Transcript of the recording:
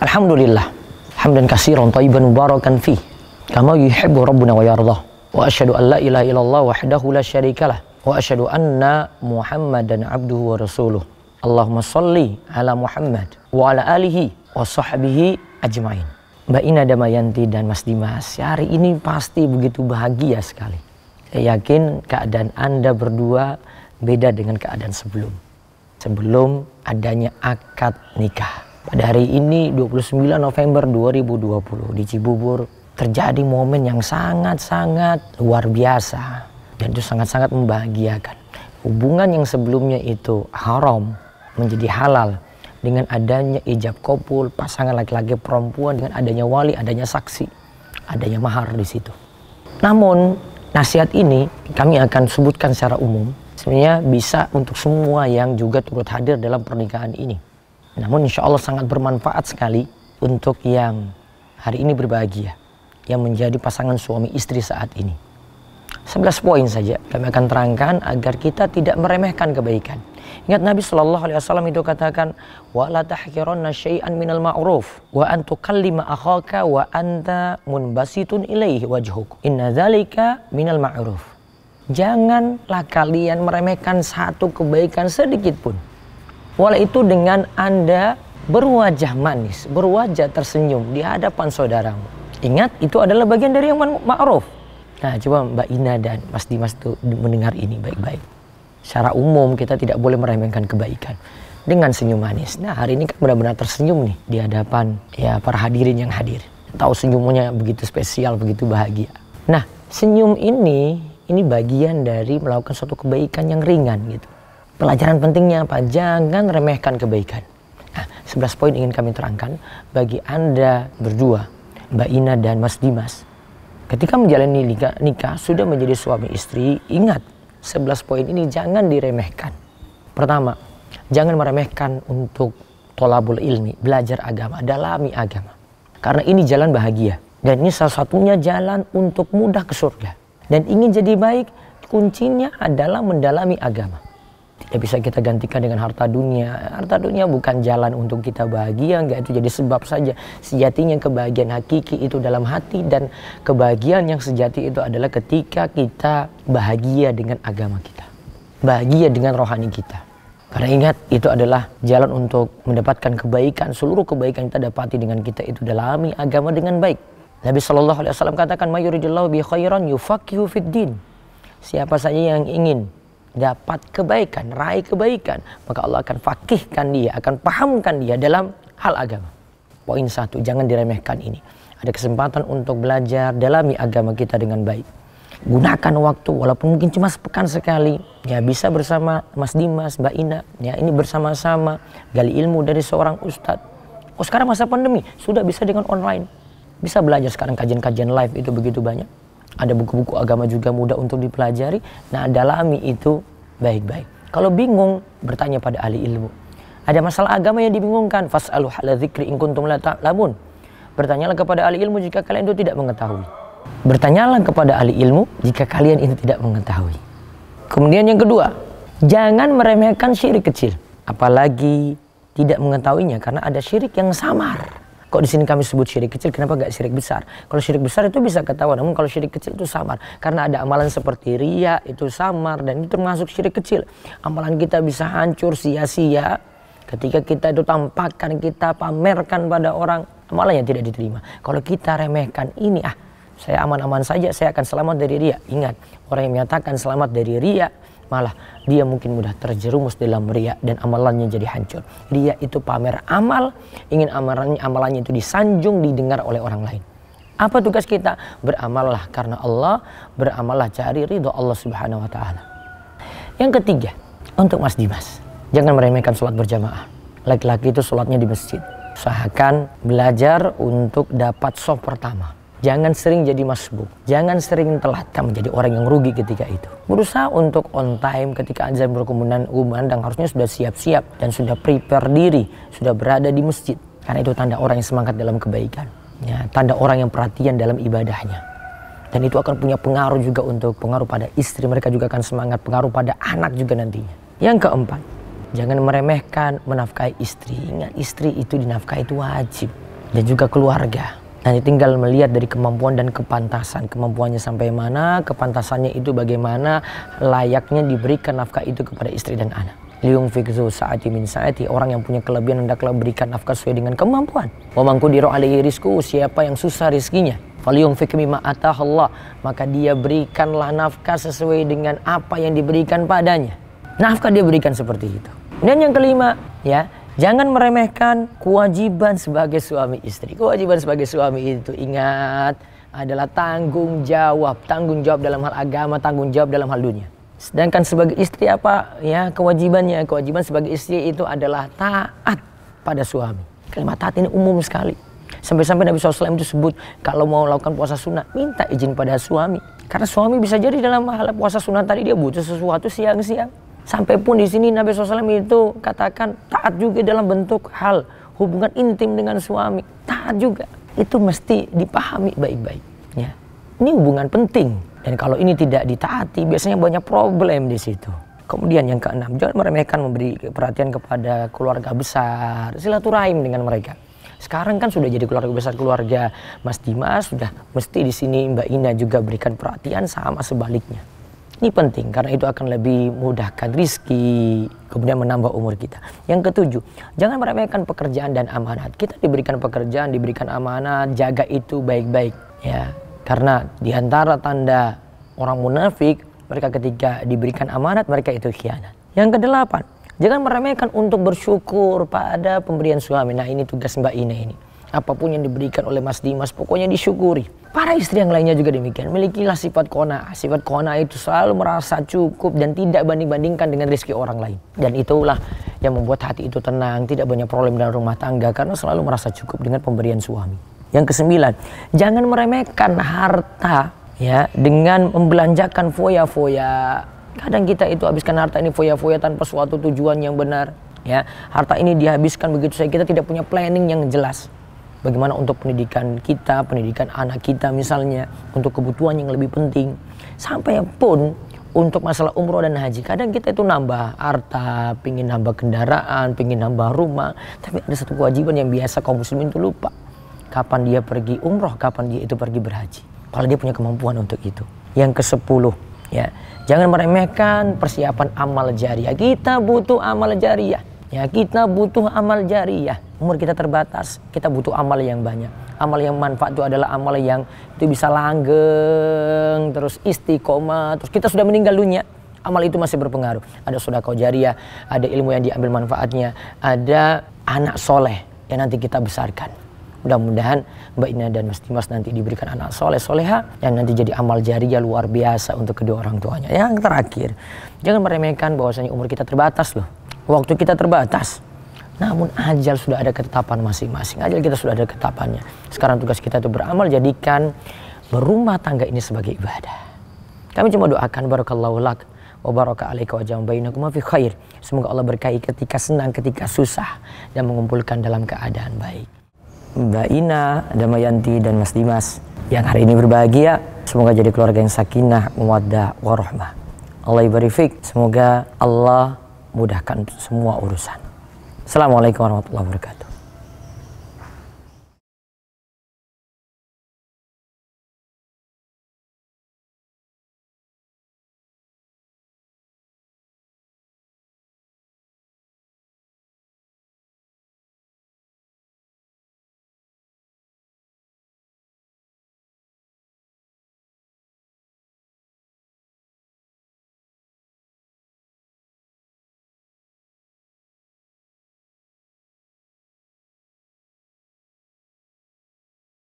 Alhamdulillah, hamdan katsiran thayyiban mubarakan fi, kama yuhibbu rabbuna wa yardah. Wa asyhadu an la ilaha illallah wahdahu la syarikalah, wa asyhadu anna Muhammadan abduhu wa rasuluh. Allahumma sholli ala Muhammad wa ala alihi wa sahbihi ajmain. Mbak Ina Damayanti dan Mas Dimas, hari ini pasti begitu bahagia sekali. Saya yakin keadaan Anda berdua beda dengan keadaan sebelum adanya akad nikah. Pada hari ini 29 November 2020 di Cibubur terjadi momen yang sangat-sangat luar biasa dan itu sangat-sangat membahagiakan. Hubungan yang sebelumnya itu haram menjadi halal dengan adanya ijab kabul pasangan laki-laki perempuan, dengan adanya wali, adanya saksi, adanya mahar di situ. Namun nasihat ini kami akan sebutkan secara umum. Sebenarnya bisa untuk semua yang juga turut hadir dalam pernikahan ini. Namun insya Allah sangat bermanfaat sekali untuk yang hari ini berbahagia, yang menjadi pasangan suami istri saat ini. 11 poin saja kami akan terangkan agar kita tidak meremehkan kebaikan. Ingat Nabi SAW itu katakan, wa la tahqiranna syai'an minal ma'ruf wa an tukallima akhaka wa anta munbasitun ilaihi wajhuk. Inna dzalika minal ma'ruf. Janganlah kalian meremehkan satu kebaikan sedikit pun. Walau itu dengan Anda berwajah manis, berwajah tersenyum di hadapan saudaramu. Ingat, itu adalah bagian dari yang ma'ruf. Nah, coba Mbak Ina dan Mas Dimas tuh mendengar ini baik-baik. Secara umum kita tidak boleh meremehkan kebaikan dengan senyum manis. Nah, hari ini kan benar-benar tersenyum nih di hadapan ya para hadirin yang hadir. Tahu senyumnya begitu spesial, begitu bahagia. Nah, senyum ini bagian dari melakukan suatu kebaikan yang ringan gitu. Pelajaran pentingnya apa? Jangan remehkan kebaikan. Nah, 11 poin ingin kami terangkan bagi Anda berdua, Mbak Ina dan Mas Dimas. Ketika menjalani nikah sudah menjadi suami istri, ingat 11 poin ini jangan diremehkan. Pertama, jangan meremehkan untuk tholabul ilmi, belajar agama, dalami agama. Karena ini jalan bahagia. Dan ini salah satunya jalan untuk mudah ke surga. Dan ingin jadi baik, kuncinya adalah mendalami agama. Tidak bisa kita gantikan dengan harta dunia. Harta dunia bukan jalan untuk kita bahagia, enggak, itu jadi sebab saja. Sejatinya kebahagiaan hakiki itu dalam hati, dan kebahagiaan yang sejati itu adalah ketika kita bahagia dengan agama kita, bahagia dengan rohani kita. Karena ingat, itu adalah jalan untuk mendapatkan kebaikan. Seluruh kebaikan kita dapati dengan kita itu dalami agama dengan baik. Nabi SAW katakan, "Mayuridillahu bi khairan yufaqihu fid din." Siapa saja yang ingin dapat kebaikan, raih kebaikan, maka Allah akan fakihkan dia, akan pahamkan dia dalam hal agama. Poin 1, jangan diremehkan ini. Ada kesempatan untuk belajar, dalami agama kita dengan baik. Gunakan waktu, walaupun mungkin cuma sepekan sekali, ya bisa bersama Mas Dimas, Mbak Ina, ya ini bersama-sama gali ilmu dari seorang ustadz. Oh, sekarang masa pandemi sudah bisa dengan online, bisa belajar sekarang kajian-kajian live itu begitu banyak. Ada buku-buku agama juga mudah untuk dipelajari. Nah, dalami itu baik-baik. Kalau bingung, bertanya pada ahli ilmu. Ada masalah agama yang dibingungkan, fas'alu ahla dzikri in kuntum la ta'lamun. Bertanyalah kepada ahli ilmu jika kalian itu tidak mengetahui. Bertanyalah kepada ahli ilmu jika kalian itu tidak mengetahui. Kemudian yang kedua, jangan meremehkan syirik kecil, apalagi tidak mengetahuinya, karena ada syirik yang samar. Kok di sini kami sebut syirik kecil, kenapa gak syirik besar? Kalau syirik besar itu bisa ketahuan, namun kalau syirik kecil itu samar. Karena ada amalan seperti riya, itu samar, dan itu termasuk syirik kecil. Amalan kita bisa hancur sia-sia ketika kita itu tampakkan, kita pamerkan pada orang, amalannya tidak diterima. Kalau kita remehkan ini, saya aman-aman saja, saya akan selamat dari riya. Ingat, orang yang menyatakan selamat dari riya, malah dia mungkin mudah terjerumus dalam riya dan amalannya jadi hancur. Riya itu pamer amal, ingin amalannya itu disanjung, didengar oleh orang lain. Apa tugas kita? Beramallah karena Allah, beramallah cari ridho Allah Subhanahu wa taala. Yang ketiga, untuk Mas Dimas, jangan meremehkan sholat berjamaah. Laki-laki itu sholatnya di masjid. Usahakan belajar untuk dapat shaf pertama. Jangan sering jadi masbuk, jangan sering telat, kamu menjadi orang yang rugi ketika itu. Berusaha untuk on time ketika azan berkumandang, harusnya sudah siap-siap dan sudah prepare diri, sudah berada di masjid. Karena itu tanda orang yang semangat dalam kebaikan, ya, tanda orang yang perhatian dalam ibadahnya. Dan itu akan punya pengaruh juga untuk pengaruh pada istri, mereka juga akan semangat, pengaruh pada anak juga nantinya. Yang keempat, jangan meremehkan menafkahi istri. Ingat, istri itu dinafkahi itu wajib. dan juga keluarga. Nanti tinggal melihat dari kemampuan dan kepantasan. Kemampuannya sampai mana, kepantasannya itu bagaimana, layaknya diberikan nafkah itu kepada istri dan anak. Liyunfiq dzu sa'ati min sa'ati, orang yang punya kelebihan hendaklah berikan nafkah sesuai dengan kemampuan. Wa man qudira alaihi rizquhu, siapa yang susah rezekinya, falyunfiq mimma ataahallah, maka dia berikanlah nafkah sesuai dengan apa yang diberikan padanya. Nafkah dia berikan seperti itu. Dan yang kelima, ya, jangan meremehkan kewajiban sebagai suami istri. Kewajiban sebagai suami itu, ingat, adalah tanggung jawab. Tanggung jawab dalam hal agama, tanggung jawab dalam hal dunia. Sedangkan sebagai istri apa? Ya, kewajibannya. Kewajiban sebagai istri itu adalah taat pada suami. Kalimat taat ini umum sekali. Sampai-sampai Nabi SAW itu sebut, kalau mau lakukan puasa sunnah, minta izin pada suami. Karena suami bisa jadi dalam hal puasa sunnah tadi dia butuh sesuatu siang-siang. Sampai pun di sini Nabi SAW itu katakan taat juga dalam bentuk hal hubungan intim dengan suami. Taat juga. Itu mesti dipahami baik-baik. Ya. Ini hubungan penting. Dan kalau ini tidak ditaati, biasanya banyak problem di situ. Kemudian yang keenam, jangan meremehkan memberi perhatian kepada keluarga besar. Silaturahim dengan mereka. Sekarang kan sudah jadi keluarga besar, keluarga Mas Dimas, sudah mesti di sini Mbak Ina juga berikan perhatian, sama sebaliknya. Ini penting karena itu akan lebih mudahkan rizki, kemudian menambah umur kita. Yang ketujuh, jangan meremehkan pekerjaan dan amanat. Kita diberikan pekerjaan, diberikan amanat, jaga itu baik-baik. Ya, karena diantara tanda orang munafik, mereka ketika diberikan amanat, mereka itu khianat. Yang kedelapan, jangan meremehkan untuk bersyukur pada pemberian suami. Nah, ini tugas Mbak Ina ini. Apapun yang diberikan oleh Mas Dimas, pokoknya disyukuri. Para istri yang lainnya juga demikian. Milikilah sifat qanaah. Sifat qanaah itu selalu merasa cukup dan tidak banding-bandingkan dengan rezeki orang lain. Dan itulah yang membuat hati itu tenang, tidak banyak problem dalam rumah tangga karena selalu merasa cukup dengan pemberian suami. Yang kesembilan, jangan meremehkan harta, ya, dengan membelanjakan foya-foya. Kadang kita itu habiskan harta ini foya-foya tanpa suatu tujuan yang benar. Ya, harta ini dihabiskan begitu saja, kita tidak punya planning yang jelas. Bagaimana untuk pendidikan kita, pendidikan anak kita misalnya, untuk kebutuhan yang lebih penting. Sampai pun untuk masalah umroh dan haji, kadang kita itu nambah harta, pingin nambah kendaraan, pingin nambah rumah. Tapi ada satu kewajiban yang biasa kaum muslimin itu lupa. Kapan dia pergi umroh, kapan dia itu pergi berhaji. Kalau dia punya kemampuan untuk itu. Yang ke-10, ya, jangan meremehkan persiapan amal jariah. Kita butuh amal jariah. Ya, kita butuh amal jariah. Umur kita terbatas, kita butuh amal yang banyak. Amal yang manfaat itu adalah amal yang itu bisa langgeng, terus istiqomah, terus kita sudah meninggal dunia, amal itu masih berpengaruh. Ada sedekah jariah, ada ilmu yang diambil manfaatnya, ada anak soleh yang nanti kita besarkan. Mudah-mudahan Mbak Ina dan Mas Dimas nanti diberikan anak soleh, soleha yang nanti jadi amal jariah luar biasa untuk kedua orang tuanya. Yang terakhir, jangan meremehkan bahwasanya umur kita terbatas loh. Waktu kita terbatas, namun ajal sudah ada ketetapan masing-masing. Ajal kita sudah ada ketetapannya. Sekarang tugas kita itu beramal, jadikan berumah tangga ini sebagai ibadah. Kami cuma doakan barakallahu lak wa baraka alaika wa jam bainakum fi khair. Semoga Allah berkahi ketika senang, ketika susah, dan mengumpulkan dalam keadaan baik. Mbak Ina, Damayanti, dan Mas Dimas yang hari ini berbahagia, semoga jadi keluarga yang sakinah, mawaddah, warahmah. Allah ibarifik, semoga Allah mudahkan semua urusan. Assalamualaikum warahmatullahi wabarakatuh.